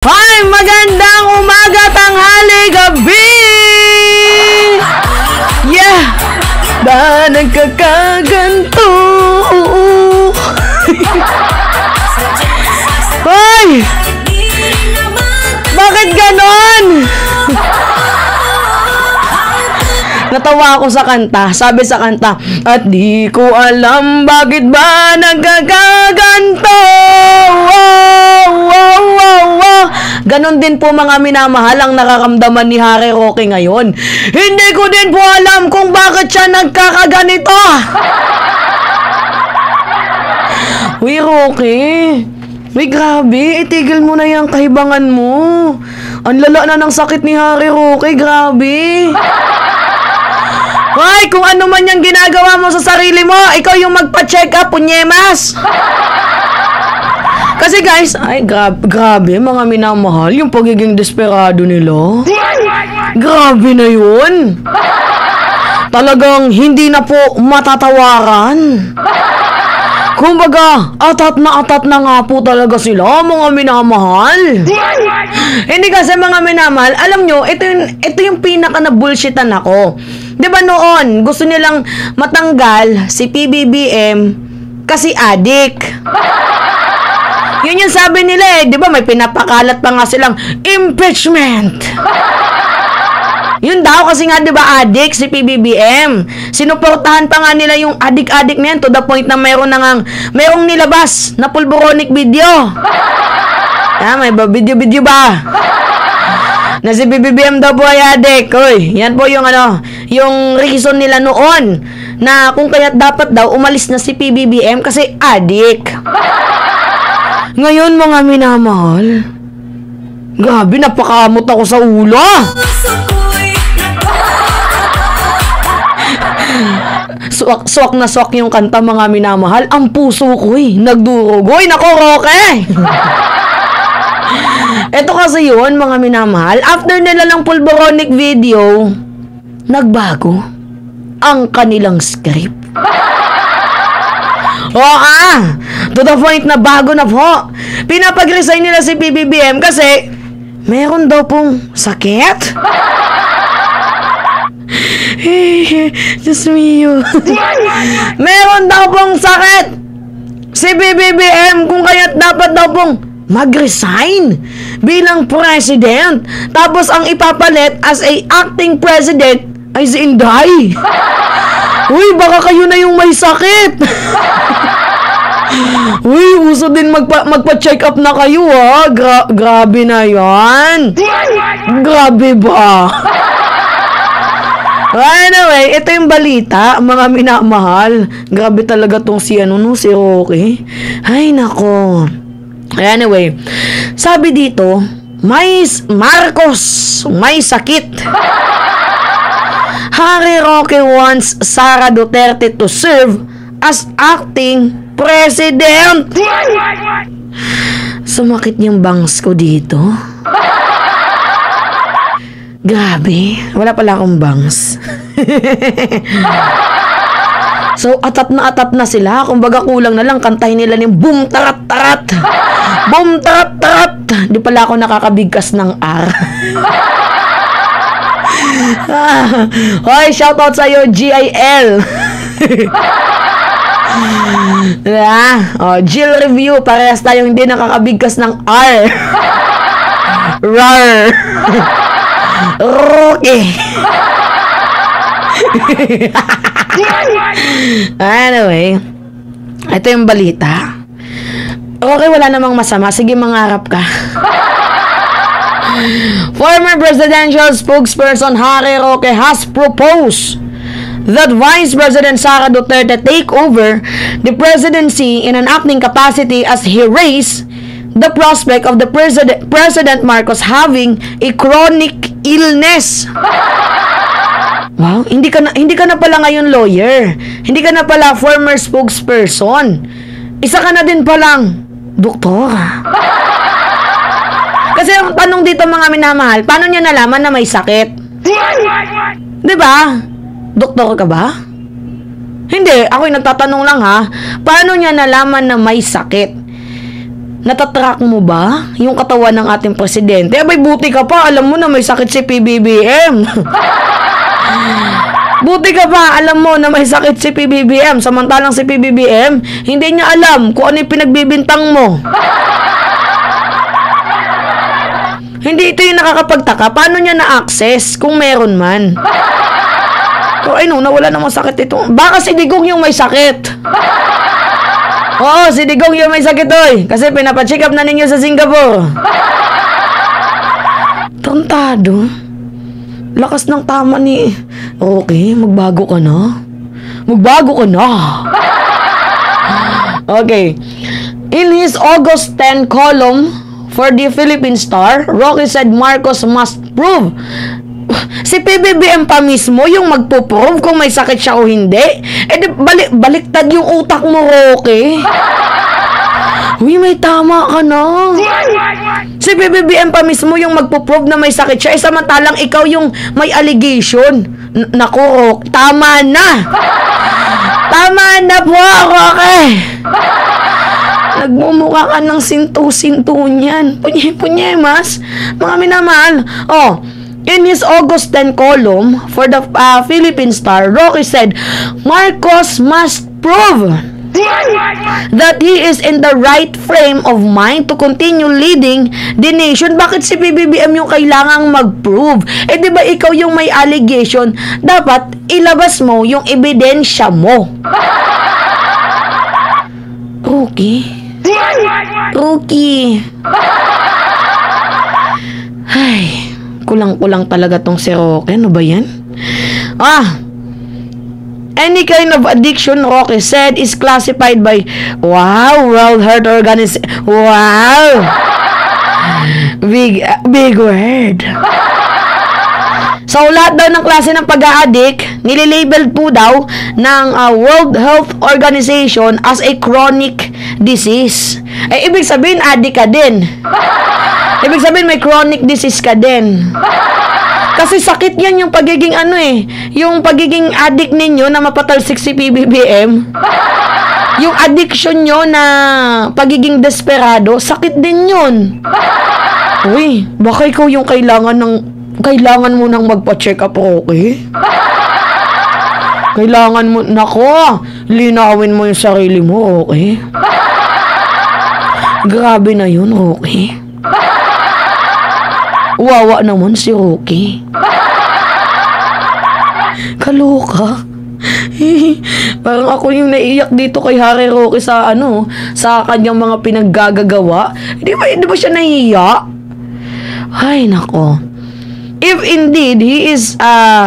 Hi! Magandang umaga, tanghali, gabi! Yeah! Ba nagkakaganto? Hoy! Bakit ganon? Natawa ako sa kanta. Sabi sa kanta, at di ko alam bakit ba nagkakaganto. Wow, wow, wow, wow. Ganon din po mga minamahal ang nakakamdaman ni Harry Roque ngayon. Hindi ko din po alam kung bakit siya nagkakaganito. Uy, Roque. Uy, grabe. Itigil mo na yung kahibangan mo. Ang lala na ng sakit ni Harry Roque. Grabe. Hoy, kung ano man yung ginagawa mo sa sarili mo, ikaw yung magpa-check up, punyemas. Kasi guys, ay grabe mga minamahal, yung pagiging desperado nila. Grabe na yun. Talagang hindi na po matatawaran. Kumbaga, atat na nga po talaga sila, mga minamahal. Hindi kasi mga minamahal, alam nyo, ito yung pinaka na bullshitan ako. Diba noon, gusto nilang matanggal si PBBM kasi adik. Yun yung sabi nila eh, diba may pinapakalat pa nga silang impeachment. Yun daw kasi nga diba adik si PBBM. Sinuportahan pa nga nila yung adik-adik na yan to the point na mayroong nilabas na pulboronic video. May video ba? Na si PBBM daw po ay adik. Uy, yan po yung yung reason nila noon na kung kaya't dapat daw umalis na si PBBM kasi adik. Ngayon mga minamahal, grabe, napakamot ako sa ulo. Swak na swak yung kanta mga minamahal. Ang puso ko'y nagdurugoy. Nako, Roque! Ito kasi yun mga minamahal. After nila ng pulboronic video, nagbago ang kanilang script. To the point na bago na po. Pinapag-resign nila si PBBM kasi meron daw pong sakit. Diyos mio. Meron daw pong sakit si PBBM kung kaya't dapat daw pong mag-resign bilang president. Tapos ang ipapalit as a acting president ay si Inday. Uy, baka kayo na yung may sakit. Uy, uso din magpa-check up na kayo ha. Grabe na yan. Grabe ba? Anyway, ito yung balita, mga minamahal. Grabe talaga tong si Roque. Ay, nako. Anyway, sabi dito, Marcos, may sakit. Harry Roque wants Sara Duterte to serve as acting president. Sumakit yung bangs ko dito. Grabe, wala pala akong bangs. So, atat na sila. Kumbaga kulang na lang, kantahin nila yung boom tarat tarat. Boom tarat tarat. Di pala ako nakakabigkas ng R. Hoy, shoutout sa'yo, GIL. Jill Review, parehas tayong hindi nakakabigkas ng R. Rar. Roque. Anyway, ito yung balita. Okay, wala namang masama. Sige, mangarap ka. Former presidential spokesperson Harry Roque has proposed that Vice President Sara Duterte take over the presidency in an acting capacity as he raised the prospect of the President Marcos having a chronic illness. Wow, hindi ka na pala ngayon lawyer. Hindi ka na pala former spokesperson. Isa ka na din palang doktora. Kasi ang tanong dito mga minamahal, paano niya nalaman na may sakit? Diba? Doktor ka ba? Hindi, ako'y nagtatanong lang ha. Paano niya nalaman na may sakit? Natatrack mo ba yung katawan ng ating presidente? Abay, buti ka pa. Alam mo na may sakit si PBBM. Buti ka pa. Alam mo na may sakit si PBBM. Samantalang si PBBM, hindi niya alam kung ano yung pinagbibintang mo. Hindi ito yung nakakapagtaka. Paano niya na-access kung meron man? So, ay no, nawala namang sakit ito. Baka si Digong yung may sakit. Oo, si Digong yung may sakit, oy. Kasi pinapacheck up na ninyo sa Singapore. Tantado. Lakas ng tama ni... Okay, magbago ka na. Magbago ka na. Okay. In his August 10 column for the Philippine Star, Roque said Marcos must prove. Si PBBM pa mismo yung magpo-prove kung may sakit siya o hindi. Eh di baliktad yung utak mo, Roque. Uy, may tama ka na. Si PBBM pa mismo yung magpo-prove na may sakit siya. Eh samantalang ikaw yung may allegation. Naku, Roque, tama na. Tama na po, Roque. Nagmumukha ka ng sinto-sinto niyan. Punye, mas. Mga minamahal. Oh, in his August 10 column for the Philippine Star, Roque said, Marcos must prove that he is in the right frame of mind to continue leading the nation. Bakit si PBBM yung kailangang mag-prove? Eh di ba ikaw yung may allegation, dapat ilabas mo yung ebidensya mo. Roque. Ay, kulang-kulang talaga tong si Roque. Ano ba yan? Any kind of addiction, Roque said, is classified by World Health Organization. Wow! Big word. So, lahat daw ng klase ng pag-a-addict, nililabel po daw ng World Health Organization as a chronic disease. Eh, ibig sabihin, addict ka din. Ibig sabihin, may chronic disease ka din. Kasi sakit yan yung pagiging yung pagiging addict ninyo na mapatalsik si PBBM. Yung addiction nyo na pagiging desperado, sakit din yun. Uy, baka ikaw yung kailangan mo nang magpa-check up, okay? Kailangan mo, nako, linawin mo yung sarili mo, okay? Grabe na yun, okay? Wawa naman si Roque. Kaloka. Parang ako yung naiiyak dito kay Harry Roque sa sa kanyang mga pinaggagawa. Di ba siya nahihiya? Ay, nako. If indeed he is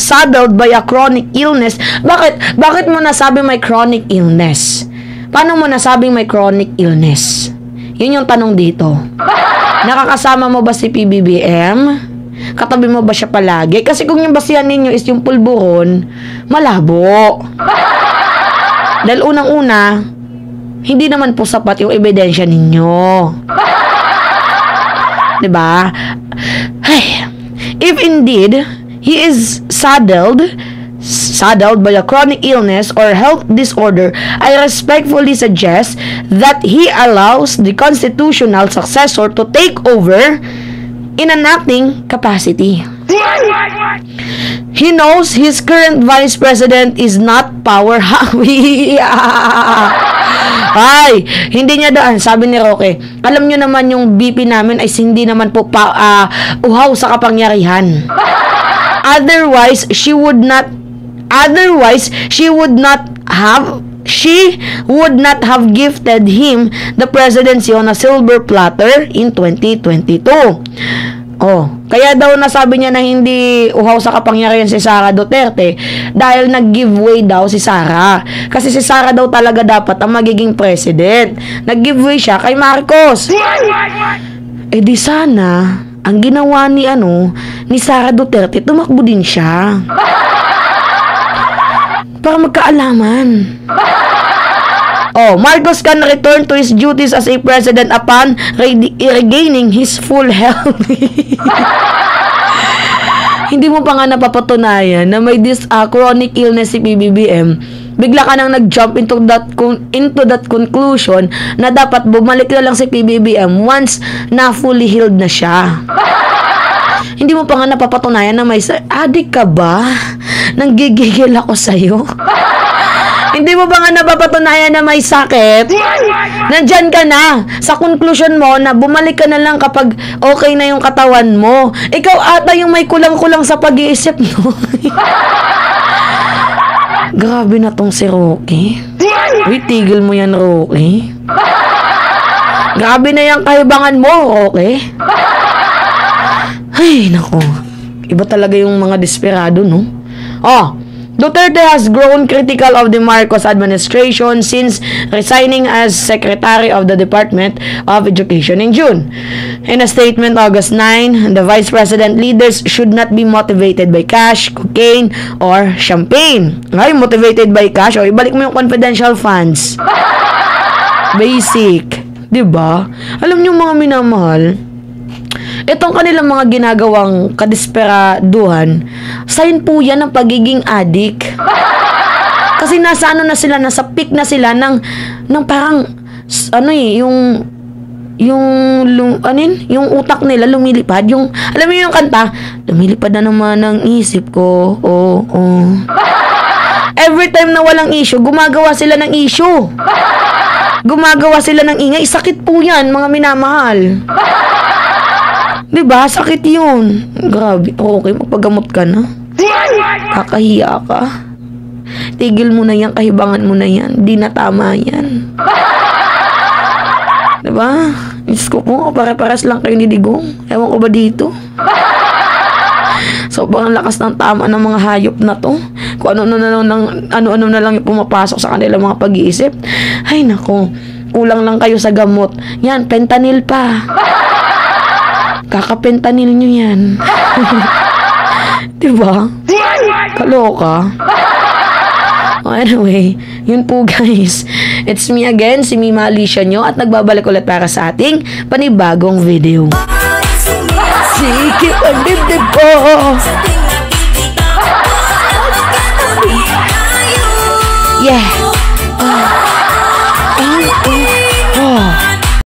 saddled by a chronic illness, bakit mo nasabi may chronic illness? Paano mo nasabing may chronic illness? Yun yung tanong dito. Nakakasama mo ba si PBBM? Katabi mo ba siya palagi? Kasi kung yung basihan ninyo is yung pulburon, malabo. Dahil unang-una, hindi naman po sapat yung ebidensya ninyo. Diba? Hey, if indeed he is saddled by a chronic illness or health disorder, I respectfully suggest that he allows the constitutional successor to take over in an acting capacity. He knows his current vice president is not power hungry. Ay, hindi niya daan. Sabi ni Roque, alam niyo naman yung BP namin ay hindi naman po uhaw sa kapangyarihan. Otherwise, she would not have gifted him the presidency on a silver platter in 2022. Oh, kaya daw nasabi niya na hindi uhaw sa kapangyarihan si Sara Duterte dahil nag-giveaway daw si Sara. Kasi si Sara daw talaga dapat ang magiging president. Nag-giveaway siya kay Marcos. Eh di sana ang ginawa ni Sara Duterte, tumakbo din siya. Para magkaalaman. Oh, Marcos can return to his duties as a president upon regaining his full health. Hindi mo pa nga napapatunayan na may chronic illness si PBBM. bigla ka nang nag-jump into that conclusion na dapat bumalik na lang si PBBM once na fully healed na siya. Hindi mo pa nga napapatunayan na may adik ka ba? Nanggigigil ako sa'yo. Hindi mo ba nga napapatunayan na may sakit? Nandyan ka na. Sa conclusion mo na bumalik ka na lang kapag okay na yung katawan mo. Ikaw ata yung may kulang-kulang sa pag-iisip, no? Grabe na tong si Rocky. Uy, tigil mo yan, Rocky. Grabe na yung kahibangan mo, Rocky. Ay, nako. Iba talaga yung mga desperado, no? Duterte has grown critical of the Marcos administration since resigning as Secretary of the Department of Education in June. In a statement August 9, the Vice President leaders should not be motivated by cash, cocaine, or champagne. Ay, motivated by cash. O, ibalik mo yung confidential funds. Basic. Diba? Alam niyo mga minamahal, itong kanilang mga ginagawang kadesperaduhan, sign po yan ng pagiging addict. Kasi nasa nasa peak na sila ng parang, yung utak nila lumilipad. Alam mo yung kanta, lumilipad na naman ang isip ko, Every time na walang issue, gumagawa sila ng issue. Gumagawa sila ng ingay. Sakit po yan, mga minamahal. Diba? Sakit yun. Grabe. Okay, magpagamot ka na. Kakahiya ka. Tigil mo na yan, kahibangan mo na yan. Di na tama yan. Diba? Diyos ko po, pare-pares lang kayo ni Digong. Ewan ko ba dito? Sobrang lakas ng tama ng mga hayop na to. Kung ano-ano na lang yung pumapasok sa kanilang mga pag-iisip. Ay, nako. Kulang lang kayo sa gamot. Yan, fentanyl pa. Kakapentanil nyo yan. Diba? Kaloka. Anyway, yun po guys. It's me again, si Mima Alicia nyo, at nagbabalik ulit para sa ating panibagong video. Sikip ang dibdib ko. Yeah.